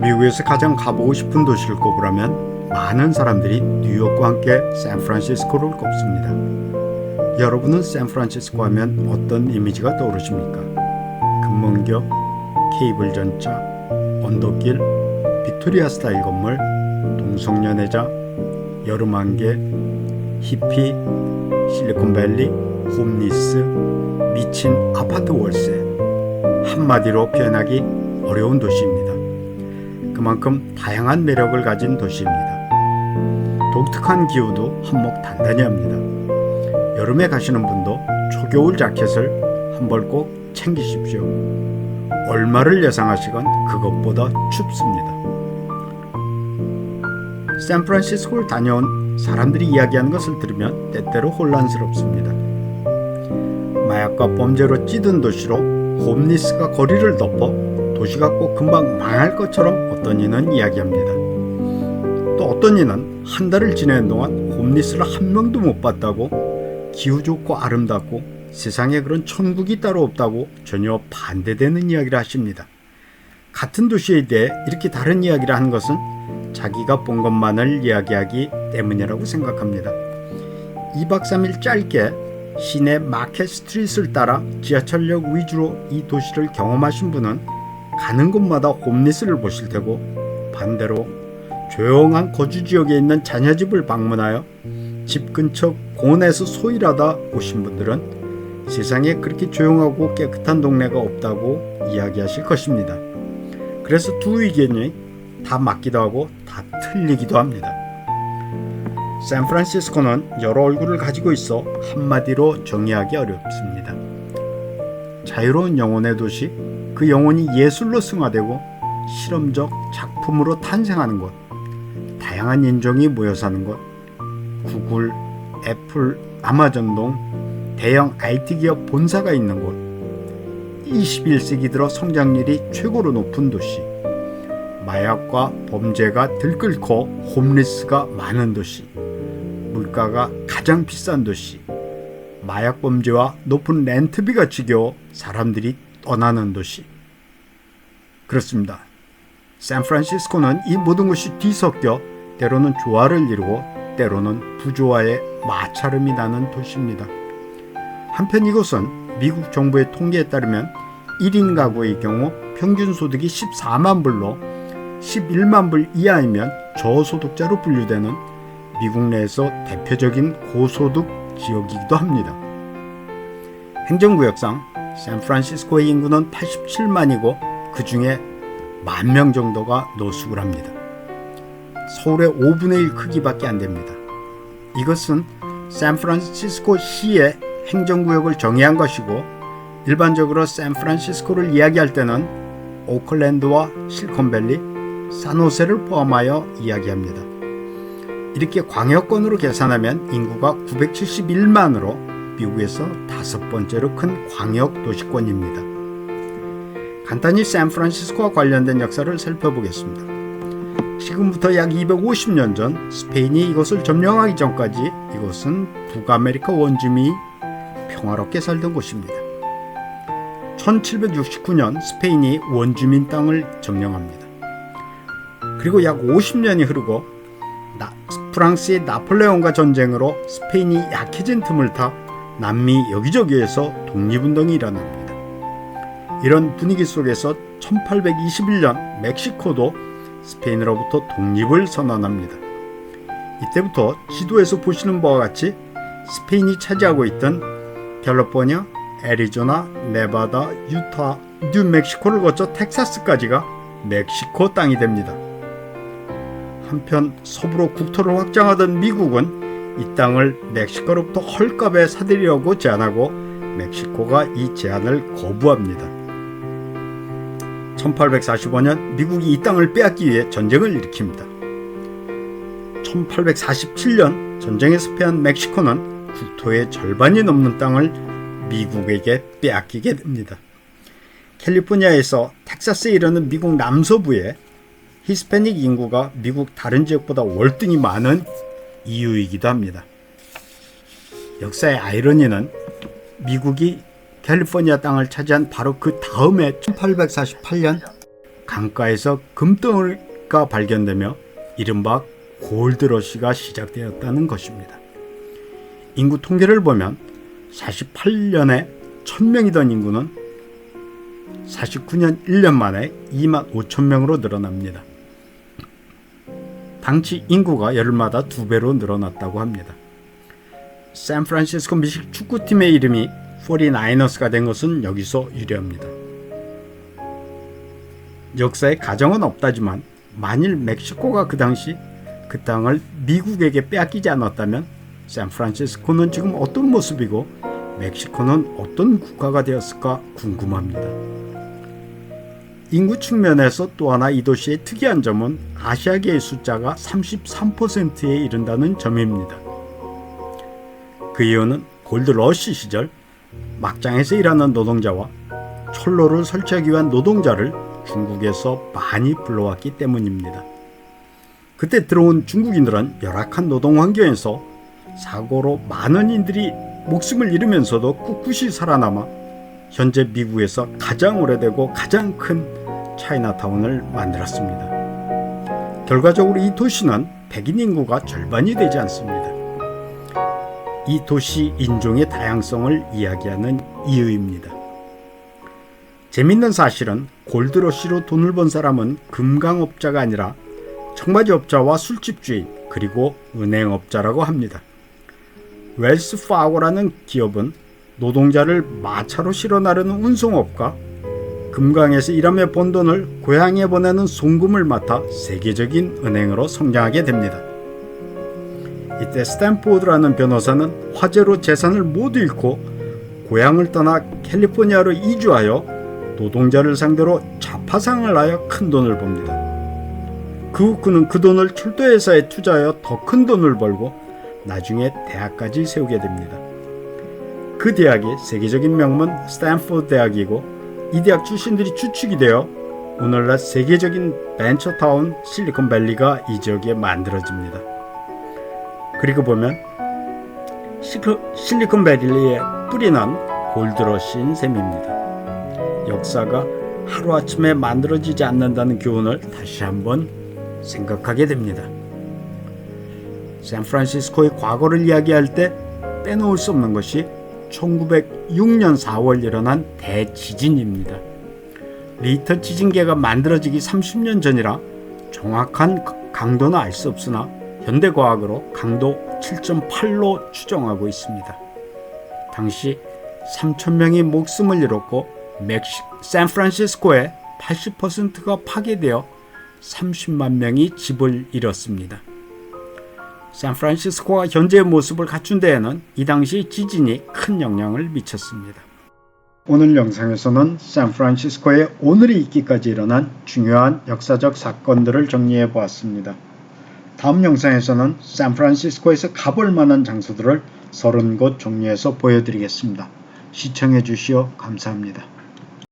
미국에서 가장 가보고 싶은 도시를 꼽으라면 많은 사람들이 뉴욕과 함께 샌프란시스코를 꼽습니다. 여러분은 샌프란시스코 하면 어떤 이미지가 떠오르십니까? 금문교, 케이블 전차, 언덕길, 빅토리아 스타일 건물, 동성연애자, 여름 안개, 히피, 실리콘밸리, 홈리스, 미친 아파트 월세. 한마디로 표현하기 어려운 도시입니다. 그만큼 다양한 매력을 가진 도시입니다. 독특한 기후도 한몫 단단히 합니다. 여름에 가시는 분도 초겨울 자켓을 한 벌 꼭 챙기십시오. 얼마를 예상하시건 그것보다 춥습니다. 샌프란시스코를 다녀온 사람들이 이야기하는 것을 들으면 때때로 혼란스럽습니다. 마약과 범죄로 찌든 도시로 홈리스가 거리를 덮어 도시가 꼭 금방 망할 것처럼 어떤 이는 이야기합니다. 또 어떤 이는 한 달을 지내는 동안 홈리스를 한 명도 못 봤다고, 기후 좋고 아름답고 세상에 그런 천국이 따로 없다고 전혀 반대되는 이야기를 하십니다. 같은 도시에 대해 이렇게 다른 이야기를 하는 것은 자기가 본 것만을 이야기하기 때문이라고 생각합니다. 2박 3일 짧게 시내 마켓 스트릿을 따라 지하철역 위주로 이 도시를 경험하신 분은 가는 곳마다 홈리스를 보실 테고, 반대로 조용한 거주지역에 있는 자녀집을 방문하여 집 근처 공원에서 소일하다 오신 분들은 세상에 그렇게 조용하고 깨끗한 동네가 없다고 이야기하실 것입니다. 그래서 두 의견이 다 맞기도 하고 다 틀리기도 합니다. 샌프란시스코는 여러 얼굴을 가지고 있어 한마디로 정의하기 어렵습니다. 자유로운 영혼의 도시, 그 영혼이 예술로 승화되고 실험적 작품으로 탄생하는 곳, 다양한 인종이 모여 사는 곳, 구글, 애플, 아마존 등 대형 IT 기업 본사가 있는 곳, 21세기 들어 성장률이 최고로 높은 도시, 마약과 범죄가 들끓고 홈리스가 많은 도시, 물가가 가장 비싼 도시, 마약 범죄와 높은 렌트비가 지겨워 사람들이 떠나는 도시. 그렇습니다. 샌프란시스코는 이 모든 것이 뒤섞여 때로는 조화를 이루고 때로는 부조화의 마찰음이 나는 도시입니다. 한편 이곳은 미국 정부의 통계에 따르면 1인 가구의 경우 평균 소득이 14만 불로 11만 불 이하이면 저소득자로 분류되는 미국 내에서 대표적인 고소득 지역이기도 합니다. 행정구역상 샌프란시스코의 인구는 87만이고 그 중에 10,000명 정도가 노숙을 합니다. 서울의 5분의 1 크기밖에 안 됩니다. 이것은 샌프란시스코 시의 행정구역을 정의한 것이고, 일반적으로 샌프란시스코를 이야기할 때는 오클랜드와 실리콘밸리, 산호세를 포함하여 이야기합니다. 이렇게 광역권으로 계산하면 인구가 971만으로 미국에서 5번째로 큰 광역 도시권입니다. 간단히 샌프란시스코와 관련된 역사를 살펴보겠습니다. 지금부터 약 250년 전 스페인이 이곳을 점령하기 전까지 이곳은 북아메리카 원주민이 평화롭게 살던 곳입니다. 1769년 스페인이 원주민 땅을 점령합니다. 그리고 약 50년이 흐르고 프랑스의 나폴레옹과 전쟁으로 스페인이 약해진 틈을 타 남미 여기저기에서 독립운동이 일어납니다. 이런 분위기 속에서 1821년 멕시코도 스페인으로부터 독립을 선언합니다. 이때부터 지도에서 보시는 바와 같이 스페인이 차지하고 있던 캘리포니아, 애리조나, 네바다, 유타, 뉴멕시코를 거쳐 텍사스까지가 멕시코 땅이 됩니다. 한편 서부로 국토를 확장하던 미국은 이 땅을 멕시코로부터 헐값에 사들이려고 제안하고 멕시코가 이 제안을 거부합니다. 1845년 미국이 이 땅을 빼앗기 위해 전쟁을 일으킵니다. 1847년 전쟁에서 패한 멕시코는 국토의 절반이 넘는 땅을 미국에게 빼앗기게 됩니다. 캘리포니아에서 텍사스에 이르는 미국 남서부에 히스패닉 인구가 미국 다른 지역보다 월등히 많은 이유이기도 합니다. 역사의 아이러니는 미국이 캘리포니아 땅을 차지한 바로 그 다음해 1848년 강가에서 금덩어리가 발견되며 이른바 골드러시가 시작되었다는 것입니다. 인구 통계를 보면 48년에 1000명이던 인구는 49년 1년 만에 2만 5천 명으로 늘어납니다. 당시 인구가 열마다 2배로 늘어났다고 합니다. 샌프란시스코 미식 축구팀의 이름이 49ers가 된 것은 여기서 유래합니다. 역사에 가정은 없다지만 만일 멕시코가 그 당시 그 땅을 미국에게 빼앗기지 않았다면 샌프란시스코는 지금 어떤 모습이고 멕시코는 어떤 국가가 되었을까 궁금합니다. 인구 측면에서 또 하나 이 도시의 특이한 점은 아시아계의 숫자가 33%에 이른다는 점입니다. 그 이유는 골드러시 시절 막장에서 일하는 노동자와 철로를 설치하기 위한 노동자를 중국에서 많이 불러왔기 때문입니다. 그때 들어온 중국인들은 열악한 노동 환경에서 사고로 많은 인들이 목숨을 잃으면서도 꿋꿋이 살아남아 현재 미국에서 가장 오래되고 가장 큰 차이나타운을 만들었습니다. 결과적으로 이 도시는 백인 인구가 절반이 되지 않습니다. 이 도시 인종의 다양성을 이야기하는 이유입니다. 재밌는 사실은 골드러시로 돈을 번 사람은 금강업자가 아니라 청바지업자와 술집 주인 그리고 은행업자라고 합니다. 웰스 파고라는 기업은 노동자를 마차로 실어 나르는 운송업과 금강에서 일하며 번 돈을 고향에 보내는 송금을 맡아 세계적인 은행으로 성장하게 됩니다. 이때 스탠포드라는 변호사는 화재로 재산을 모두 잃고 고향을 떠나 캘리포니아로 이주하여 노동자를 상대로 자파상을 하여 큰 돈을 법니다. 그 후 그는 그 돈을 철도회사에 투자하여 더 큰 돈을 벌고 나중에 대학까지 세우게 됩니다. 그 대학이 세계적인 명문 스탠포드 대학이고 이 대학 출신들이 주축이 되어 오늘날 세계적인 벤처타운 실리콘밸리가 이 지역에 만들어집니다. 그리고 보면 실리콘밸리의 뿌리는 골드러시인 셈입니다. 역사가 하루아침에 만들어지지 않는다는 교훈을 다시 한번 생각하게 됩니다. 샌프란시스코의 과거를 이야기할 때 빼놓을 수 없는 것이 1906년 4월 일어난 대지진입니다. 리히터 지진계가 만들어지기 30년 전이라 정확한 강도는 알 수 없으나 현대과학으로 강도 7.8로 추정하고 있습니다. 당시 3,000명이 목숨을 잃었고 샌프란시스코의 80%가 파괴되어 30만 명이 집을 잃었습니다. 샌프란시스코가 현재의 모습을 갖춘 데에는 이 당시 지진이 큰 영향을 미쳤습니다. 오늘 영상에서는 샌프란시스코의 오늘이 있기까지 일어난 중요한 역사적 사건들을 정리해 보았습니다. 다음 영상에서는 샌프란시스코에서 가볼 만한 장소들을 30곳 정리해서 보여드리겠습니다. 시청해 주시어 감사합니다.